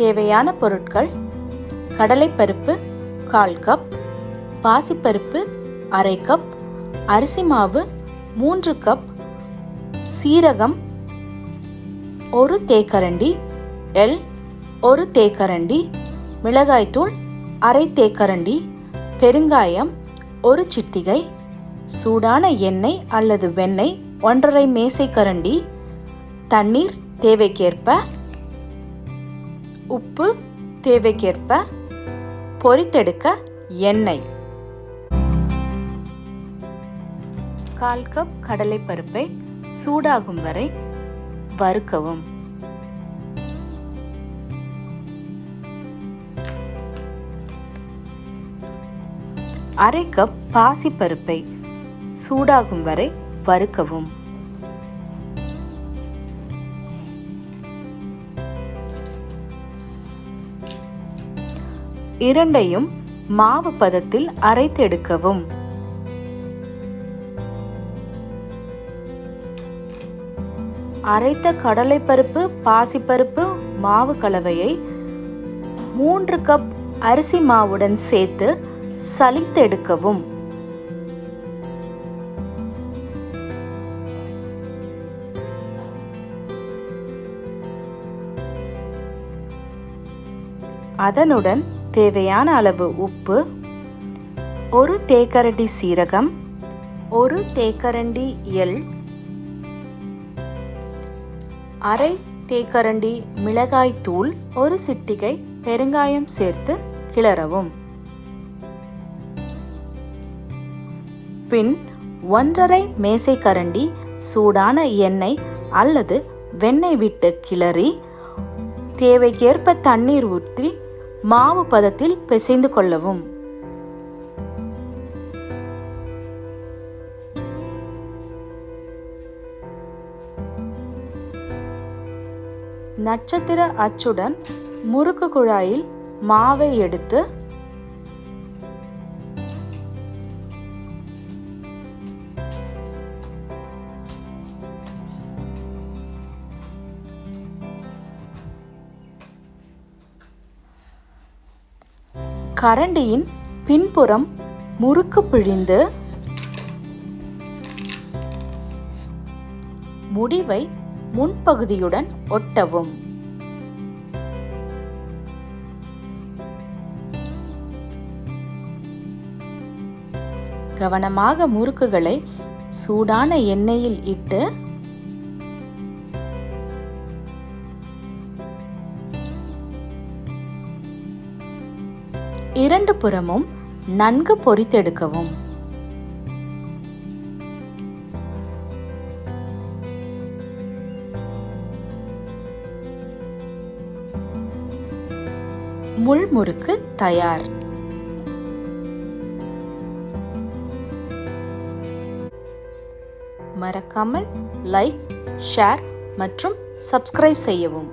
தேவையான பொருட்கள்: கடலைப்பருப்பு 1/4 கப், பாசிப்பருப்பு 1/2 கப், அரிசி மாவு 3 கப், சீரகம் 1 தேக்கரண்டி, எள் 1 தேக்கரண்டி, மிளகாய்த்தூள் 1/2 தேக்கரண்டி, பெருங்காயம் 1 சிட்டிகை, சூடான எண்ணெய் அல்லது வெண்ணெய் 1½ மேசைக்கரண்டி, தண்ணீர் தேவைக்கேற்ப, உப்பு தேவைக்கேற்ப, பொரித்தெடுக்க எண்ணெய். 1/4 கப் கடலைப்பருப்பை சூடாகும் வரை வறுக்கவும். அரை கப் பாசிப்பருப்பை சூடாகும் வரை வறுக்கவும். இரண்டையும் மாவு பதத்தில் அரைத்தெடுக்கவும். அரைத்த கடலைப்பருப்பு, பாசிப்பருப்பு மாவு கலவையை 3 கப் அரிசி மாவுடன் சேர்த்து சலித்தெடுக்கவும். அதனுடன் தேவையான அளவு உப்பு, 1 தேக்கரண்டி சீரகம், 1 தேக்கரண்டி எள், 1/2 தேக்கரண்டி மிளகாய் தூள், 1 சிட்டிகை பெருங்காயம் சேர்த்து கிளறவும். பின் 1½ மேசைக்கரண்டி சூடான எண்ணெய் அல்லது வெண்ணெய் விட்டு கிளறி தேவைக்கேற்ப தண்ணீர் ஊற்றி மாவு பதத்தில் பிசைந்து கொள்ளவும். நட்சத்திர அச்சுடன் முறுக்கு குழாயில் மாவை எடுத்து கரண்டியின் பின்புறம் முறுக்கு பிழிந்து முடிவை முன்பகுதியுடன் ஒட்டவும். கவனமாக முறுக்குகளை சூடான எண்ணெயில் இட்டு இரண்டு புறமும் நன்கு பொரித்தெடுக்கவும். முள் முறுக்கு தயார். மறக்காமல் லைக், ஷேர் மற்றும் சப்ஸ்கிரைப் செய்யவும்.